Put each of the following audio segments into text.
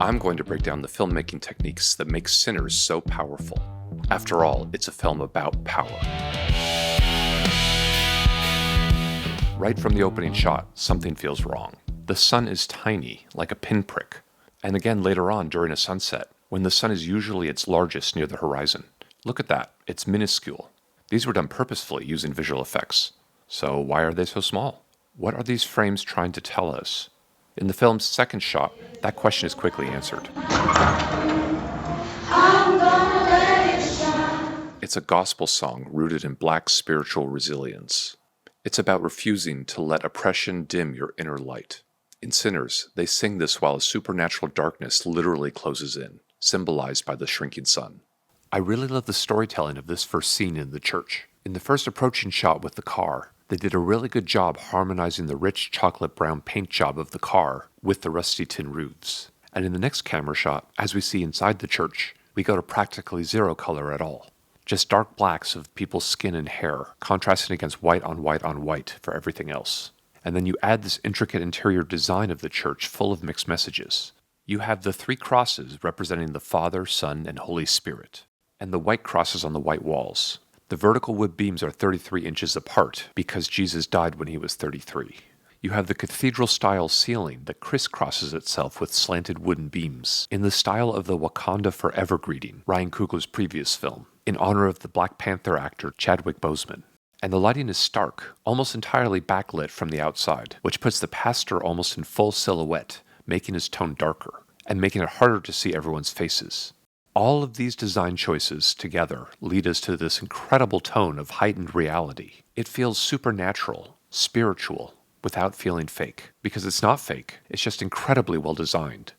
I'm going to break down the filmmaking techniques that make Sinners so powerful. After all, it's a film about power. Right from the opening shot, something feels wrong. The sun is tiny, like a pinprick. And again later on during a sunset, when the sun is usually its largest near the horizon. Look at that, it's minuscule. These were done purposefully using visual effects. So why are they so small? What are these frames trying to tell us? In the film's second shot, that question is quickly answered. It's a gospel song rooted in Black spiritual resilience. It's about refusing to let oppression dim your inner light. In Sinners, they sing this while a supernatural darkness literally closes in, symbolized by the shrinking sun. I really love the storytelling of this first scene in the church. In the first approaching shot with the car, they did a really good job harmonizing the rich chocolate brown paint job of the car with the rusty tin roofs. And in the next camera shot, as we see inside the church, we go to practically zero color at all. Just dark blacks of people's skin and hair, contrasting against white on white on white for everything else. And then you add this intricate interior design of the church full of mixed messages. You have the three crosses representing the Father, Son, and Holy Spirit, and the white crosses on the white walls. The vertical wood beams are 33 inches apart because Jesus died when he was 33. You have the cathedral-style ceiling that crisscrosses itself with slanted wooden beams, in the style of the Wakanda Forever greeting, Ryan Coogler's previous film, in honor of the Black Panther actor Chadwick Boseman. And the lighting is stark, almost entirely backlit from the outside, which puts the pastor almost in full silhouette, making his tone darker, and making it harder to see everyone's faces. All of these design choices together lead us to this incredible tone of heightened reality. It feels supernatural, spiritual, without feeling fake. Because it's not fake, it's just incredibly well designed.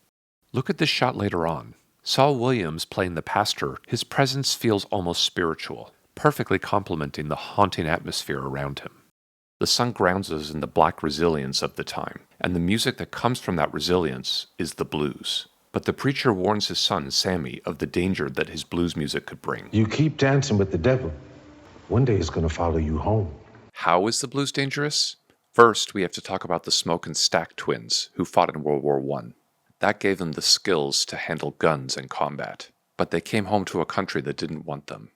Look at this shot later on. Saul Williams playing the pastor, his presence feels almost spiritual, perfectly complementing the haunting atmosphere around him. The sun grounds us in the black resilience of the time, and the music that comes from that resilience is the blues. But the preacher warns his son, Sammy, of the danger that his blues music could bring. You keep dancing with the devil. One day it's going to follow you home. How is the blues dangerous? First, we have to talk about the Smoke and Stack twins, who fought in World War I. That gave them the skills to handle guns and combat. But they came home to a country that didn't want them.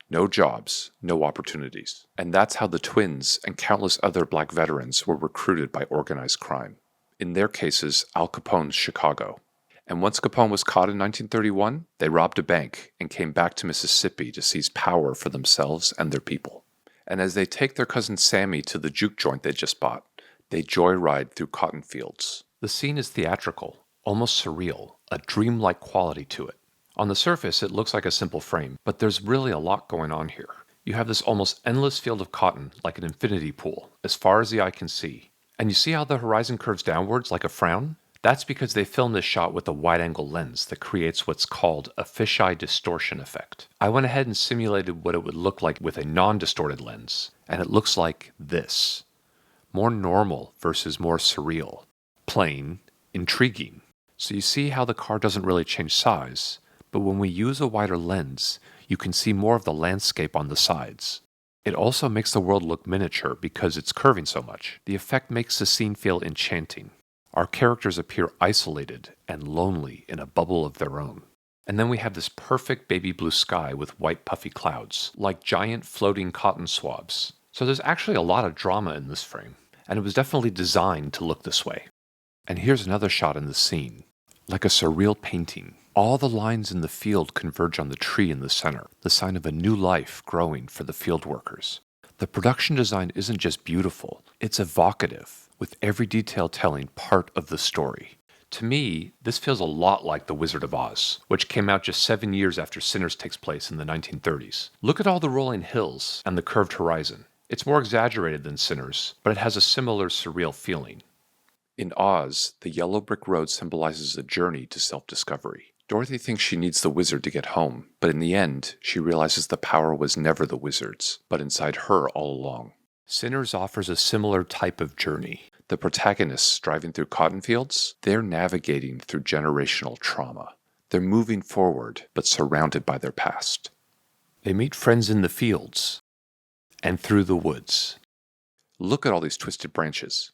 No jobs, no opportunities. And that's how the twins and countless other black veterans were recruited by organized crime. In their cases, Al Capone's Chicago. And once Capone was caught in 1931, they robbed a bank and came back to Mississippi to seize power for themselves and their people. And as they take their cousin Sammy to the juke joint they just bought, they joyride through cotton fields. The scene is theatrical, almost surreal, a dreamlike quality to it. On the surface, it looks like a simple frame, but there's really a lot going on here. You have this almost endless field of cotton, like an infinity pool, as far as the eye can see. And you see how the horizon curves downwards like a frown? That's because they filmed this shot with a wide-angle lens that creates what's called a fisheye distortion effect. I went ahead and simulated what it would look like with a non-distorted lens, and it looks like this. More normal versus more surreal. Plain, intriguing. So you see how the car doesn't really change size, but when we use a wider lens, you can see more of the landscape on the sides. It also makes the world look miniature because it's curving so much. The effect makes the scene feel enchanting. Our characters appear isolated and lonely in a bubble of their own. And then we have this perfect baby blue sky with white puffy clouds, like giant floating cotton swabs. So there's actually a lot of drama in this frame, and it was definitely designed to look this way. And here's another shot in the scene, like a surreal painting. All the lines in the field converge on the tree in the center, the sign of a new life growing for the field workers. The production design isn't just beautiful, it's evocative, with every detail telling part of the story. To me, this feels a lot like The Wizard of Oz, which came out just 7 years after Sinners takes place in the 1930s. Look at all the rolling hills and the curved horizon. It's more exaggerated than Sinners, but it has a similar surreal feeling. In Oz, the yellow brick road symbolizes a journey to self-discovery. Dorothy thinks she needs the wizard to get home, but in the end, she realizes the power was never the wizard's, but inside her all along. Sinners offers a similar type of journey. The protagonists driving through cotton fields, they're navigating through generational trauma. They're moving forward, but surrounded by their past. They meet friends in the fields and through the woods. Look at all these twisted branches,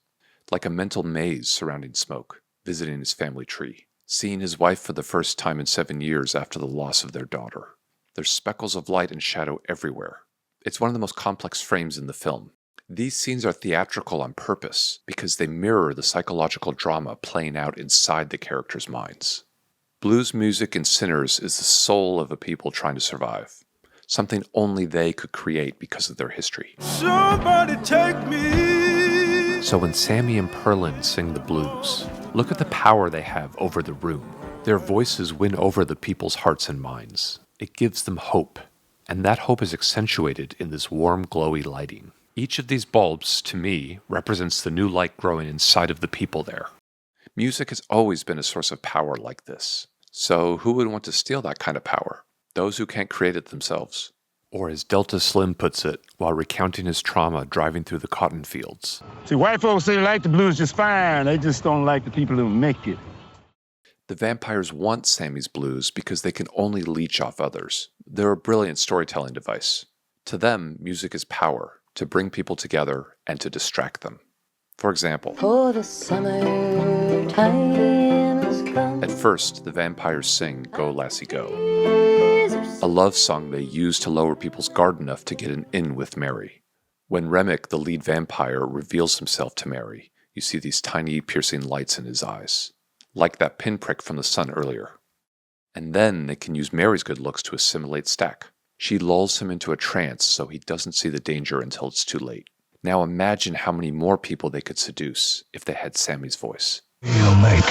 like a mental maze surrounding Smoke, visiting his family tree. seeing his wife for the first time in 7 years after the loss of their daughter. There's speckles of light and shadow everywhere. It's one of the most complex frames in the film. These scenes are theatrical on purpose because they mirror the psychological drama playing out inside the characters' minds. Blues music in Sinners is the soul of a people trying to survive, something only they could create because of their history. Somebody take me. So when Sammy and Perlin sing the blues, look at the power they have over the room. Their voices win over the people's hearts and minds. It gives them hope, and that hope is accentuated in this warm, glowy lighting. Each of these bulbs, to me, represents the new light growing inside of the people there. Music has always been a source of power like this. So who would want to steal that kind of power? Those who can't create it themselves. Or as Delta Slim puts it, while recounting his trauma driving through the cotton fields. See, white folks say they like the blues just fine. They just don't like the people who make it. The vampires want Sammy's blues because they can only leech off others. They're a brilliant storytelling device. To them, music is power, to bring people together and to distract them. For example, For the summer time has come. At first, the vampires sing Go Lassie Go, a love song they use to lower people's guard enough to get an in with Mary. When Remick, the lead vampire, reveals himself to Mary, you see these tiny piercing lights in his eyes, like that pinprick from the sun earlier. And then they can use Mary's good looks to assimilate Stack. She lulls him into a trance so he doesn't see the danger until it's too late. Now imagine how many more people they could seduce if they had Sammy's voice. We'll make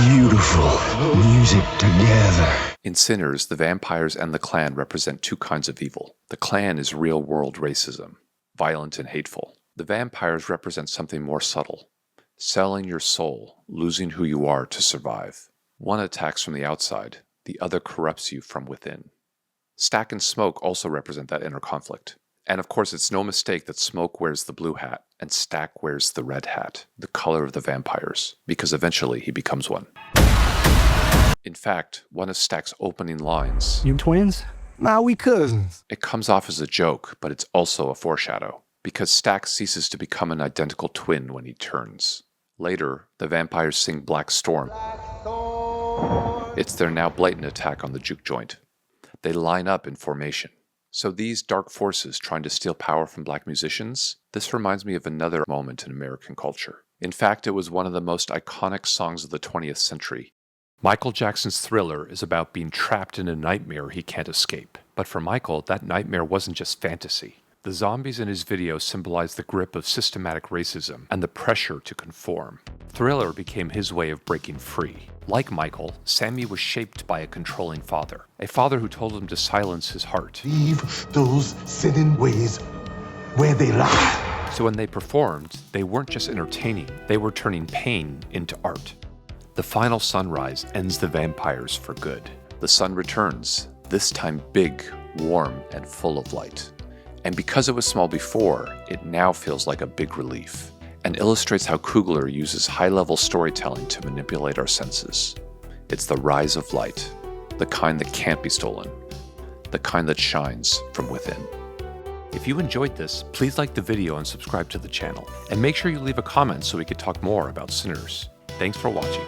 beautiful music together. In Sinners, the vampires and the clan represent two kinds of evil. The clan is real-world racism, violent and hateful. The vampires represent something more subtle, selling your soul, losing who you are to survive. One attacks from the outside, the other corrupts you from within. Stack and Smoke also represent that inner conflict. And of course, it's no mistake that Smoke wears the blue hat and Stack wears the red hat, the color of the vampires, because eventually he becomes one. In fact, one of Stack's opening lines, You twins? Nah, we cousins. it comes off as a joke, but it's also a foreshadow, because Stack ceases to become an identical twin when he turns. Later, the vampires sing Black Storm. It's their now blatant attack on the juke joint. They line up in formation. So these dark forces trying to steal power from black musicians, this reminds me of another moment in American culture. In fact, it was one of the most iconic songs of the 20th century. Michael Jackson's Thriller is about being trapped in a nightmare he can't escape. But for Michael, that nightmare wasn't just fantasy. The zombies in his video symbolize the grip of systematic racism and the pressure to conform. Thriller became his way of breaking free. Like Michael, Sammy was shaped by a controlling father. A father who told him to silence his heart. Leave those sinning ways where they lie. So when they performed, they weren't just entertaining, they were turning pain into art. The final sunrise ends the vampires for good. The sun returns, this time big, warm, and full of light. And because it was small before, it now feels like a big relief, and illustrates how Coogler uses high-level storytelling to manipulate our senses. It's the rise of light, the kind that can't be stolen, the kind that shines from within. If you enjoyed this, please like the video and subscribe to the channel, and make sure you leave a comment so we can talk more about Sinners. Thanks for watching.